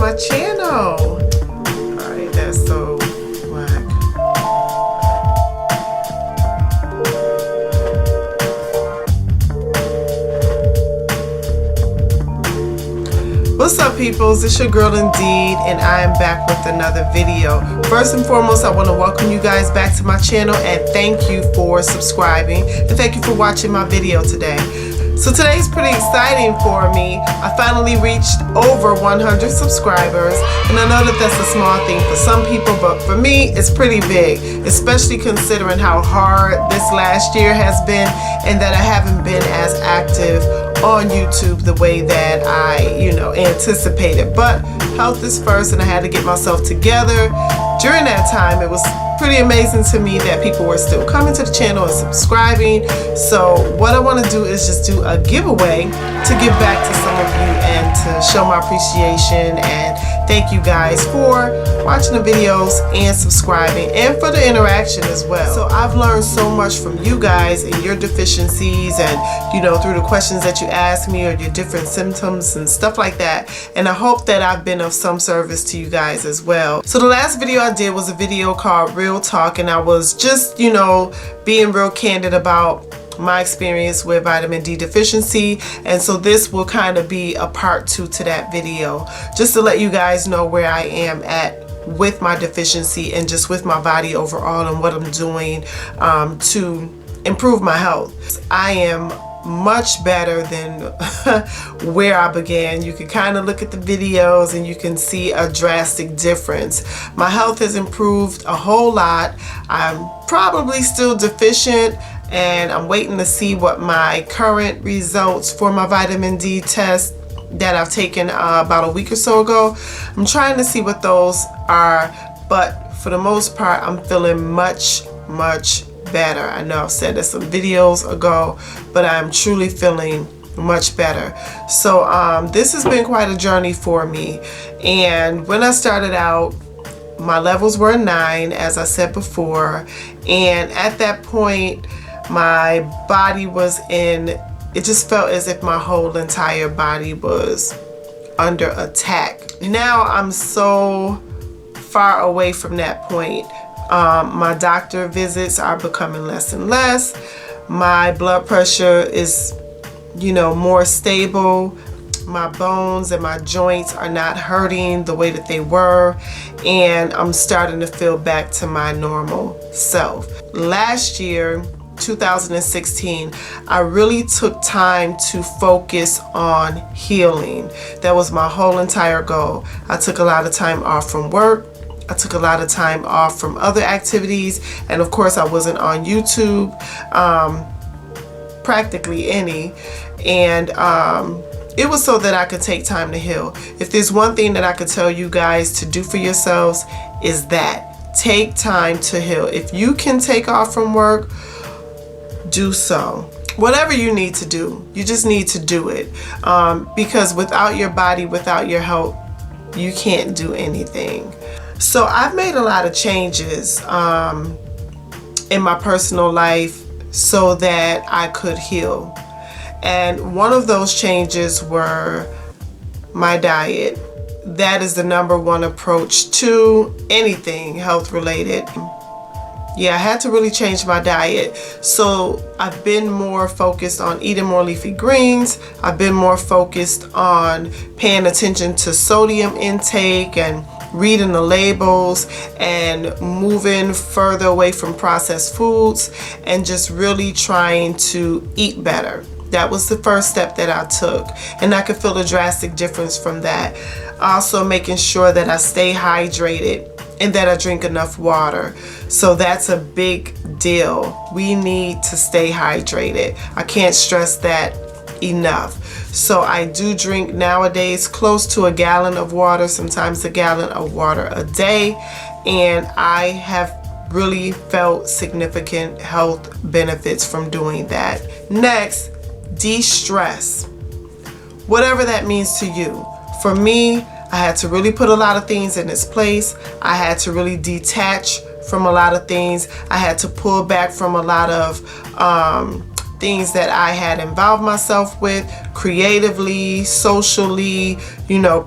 my channel. Alright, that's so whack. What's up, peoples? It's your girl Indeed, and I am back with another video. First and foremost, I want to welcome you guys back to my channel and thank you for subscribing and thank you for watching my video today. So today's pretty exciting for me. I finally reached over 100 subscribers, and I know that that's a small thing for some people, but for me it's pretty big, especially considering how hard this last year has been and that I haven't been as active on YouTube the way that I, anticipated. But health is first, and I had to get myself together. During that time, it was pretty amazing to me that people were still coming to the channel and subscribing. So what I want to do is just do a giveaway to give back to some of you and to show my appreciation and thank you guys for watching the videos and subscribing and for the interaction as well. So I've learned so much from you guys and your deficiencies and through the questions that you ask me or your different symptoms and stuff like that, and I hope that I've been of some service to you guys as well. So the last video I did was a video called Real Talk, and I was just being real candid about my experience with vitamin D deficiency, and so this will kind of be a part 2 to that video, just to let you guys know where I am at with my deficiency and just with my body overall and what I'm doing to improve my health. I am much better than where I began. You can kind of look at the videos and you can see a drastic difference. My health has improved a whole lot. I'm probably still deficient, and I'm waiting to see what my current results for my vitamin D test that I've taken about a week or so ago. I'm trying to see what those are, but for the most part I'm feeling much better. I know I've said this some videos ago, but I'm truly feeling much better. So this has been quite a journey for me, and when I started out, my levels were 9, as I said before, and at that point my body was it just felt as if my whole entire body was under attack. Now I'm so far away from that point. My doctor visits are becoming less and less. My blood pressure is, more stable. My bones and my joints are not hurting the way that they were, and I'm starting to feel back to my normal self. Last year, 2016, I really took time to focus on healing. That was my whole entire goal. I took a lot of time off from work. I took a lot of time off from other activities, and of course I wasn't on YouTube practically any, and it was so that I could take time to heal. If there's one thing that I could tell you guys to do for yourselves, is that take time to heal. If you can take off from work, do so. Whatever you need to do, you just need to do it, because without your body, without your health, you can't do anything. So I've made a lot of changes in my personal life so that I could heal, and one of those changes were my diet. That is the #1 approach to anything health related. Yeah, I had to really change my diet. So I've been more focused on eating more leafy greens. I've been more focused on paying attention to sodium intake and reading the labels and moving further away from processed foods and just really trying to eat better. That was the first step that I took, and I could feel a drastic difference from that. Also making sure that I stay hydrated and that I drink enough water. So that's a big deal. We need to stay hydrated. I can't stress that enough. So I do drink nowadays close to a gallon of water, sometimes a gallon of water a day, and I have really felt significant health benefits from doing that. Next, de-stress. Whatever that means to you. For me, I had to really put a lot of things in its place. I had to really detach from a lot of things. I had to pull back from a lot of things that I had involved myself with creatively, socially,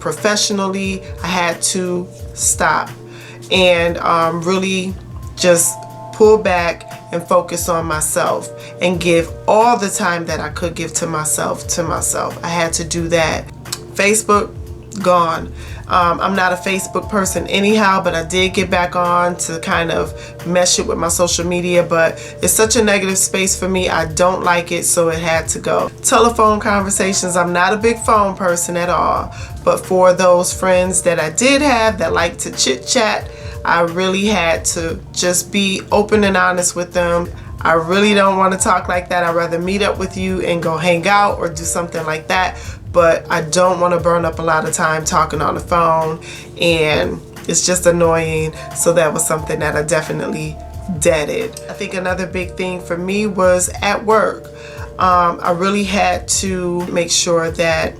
professionally, I had to stop and really just pull back and focus on myself and give all the time that I could give to myself. I had to do that. Facebook, gone. I'm not a Facebook person anyhow, but I did get back on to kind of mesh it with my social media, but it's such a negative space for me. I don't like it, so it had to go. Telephone conversations, I'm not a big phone person at all, but for those friends that I did have that like to chit chat, I really had to just be open and honest with them. I really don't want to talk like that. I'd rather meet up with you and go hang out or do something like that. But I don't want to burn up a lot of time talking on the phone, and it's just annoying. So that was something that I definitely deaded. I think another big thing for me was at work. I really had to make sure that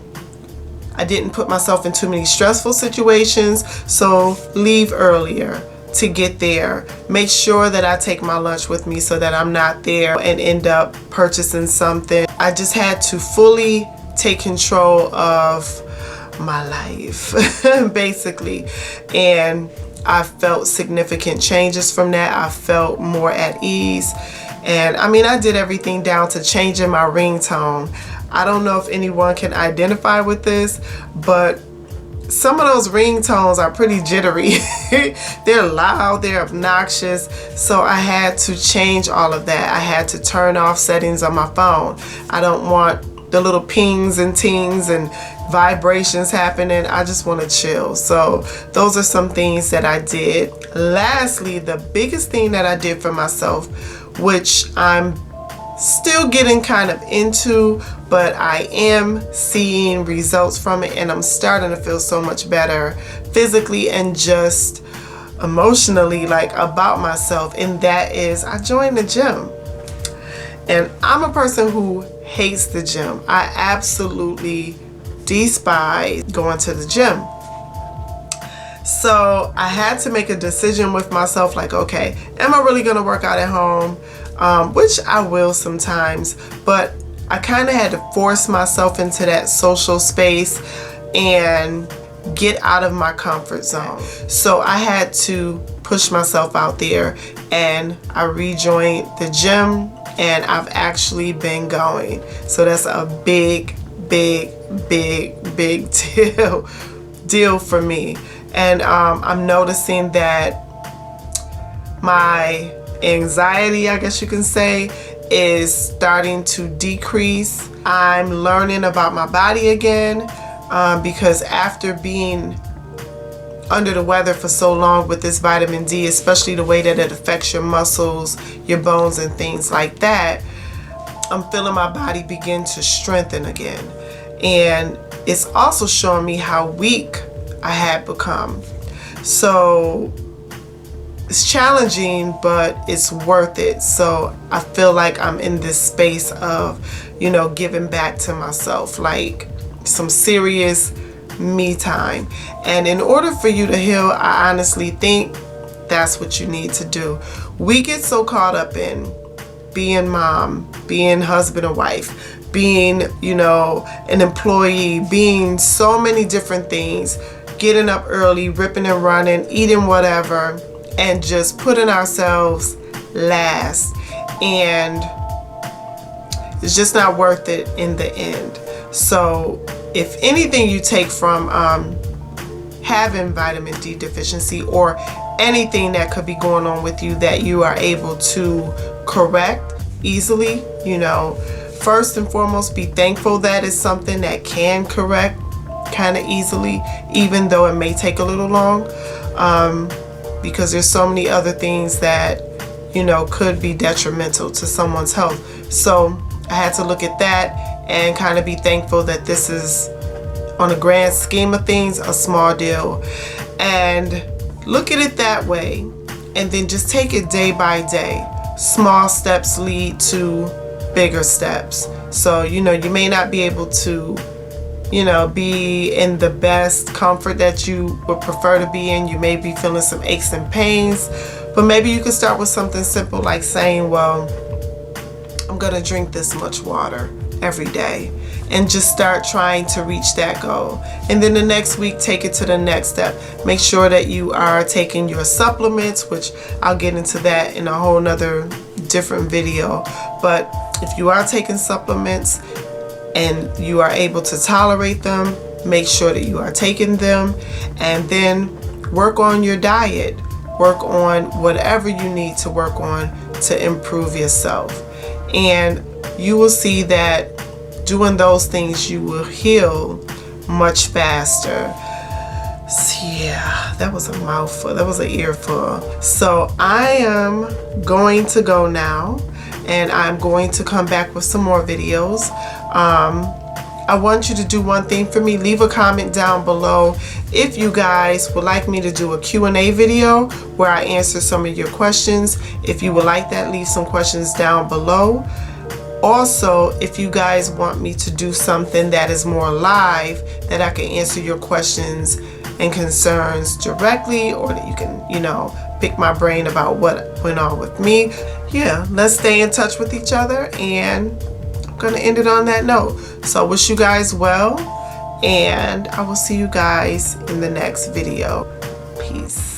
I didn't put myself in too many stressful situations, so leave earlier to get there. Make sure that I take my lunch with me so that I'm not there and end up purchasing something. I just had to fully take control of my life, basically. And I felt significant changes from that. I felt more at ease. And I mean, I did everything down to changing my ringtone. I don't know if anyone can identify with this, but some of those ringtones are pretty jittery. They're loud, they're obnoxious. So I had to change all of that. I had to turn off settings on my phone. I don't want the little pings and tings and vibrations happening. I just want to chill. So those are some things that I did. Lastly, the biggest thing that I did for myself, which I'm still getting kind of into, but I am seeing results from it, and I'm starting to feel so much better physically and just emotionally, like, about myself, and that is I joined the gym. And I'm a person who hates the gym. I absolutely despise going to the gym. So I had to make a decision with myself, like, okay, am I really gonna work out at home? Which I will sometimes, but I kind of had to force myself into that social space and get out of my comfort zone. So I had to push myself out there, and I rejoined the gym, and I've actually been going. So that's a big deal for me. And I'm noticing that my anxiety, I guess you can say, is starting to decrease. I'm learning about my body again, because after being under the weather for so long with this vitamin D, especially the way that it affects your muscles, your bones, and things like that, I'm feeling my body begin to strengthen again. And it's also showing me how weak I had become. So it's challenging, but it's worth it. So I feel like I'm in this space of, giving back to myself, like some serious me time. And in order for you to heal, I honestly think that's what you need to do. We get so caught up in being mom, being husband and wife, being, an employee, being so many different things, getting up early, ripping and running, eating whatever, and just putting ourselves last. And it's just not worth it in the end. So if anything you take from having vitamin D deficiency, or anything that could be going on with you that you are able to correct easily, first and foremost, be thankful that it's something that can correct kind of easily, even though it may take a little long, because there's so many other things that could be detrimental to someone's health. So I had to look at that and kind of be thankful that this is, on a grand scheme of things, a small deal, and look at it that way, and then just take it day by day. Small steps lead to bigger steps. So you may not be able to be in the best comfort that you would prefer to be in. You may be feeling some aches and pains, but maybe you could start with something simple like saying, well, I'm I'm gonna drink this much water every day, and just start trying to reach that goal. And then the next week, take it to the next step. Make sure that you are taking your supplements, which I'll get into that in a whole nother different video. But if you are taking supplements and you are able to tolerate them, make sure that you are taking them. And then work on your diet. Work on whatever you need to work on to improve yourself. And you will see that doing those things, you will heal much faster. So yeah, that was a mouthful. That was an earful. So I am going to go now, and I'm going to come back with some more videos. I want you to do one thing for me. Leave a comment down below if you guys would like me to do a Q&A video where I answer some of your questions. If you would like that, leave some questions down below. Also, if you guys want me to do something that is more live, that I can answer your questions and concerns directly, or that you can, pick my brain about what went on with me, yeah, let's stay in touch with each other. And I'm gonna end it on that note. So I wish you guys well, and I will see you guys in the next video. Peace.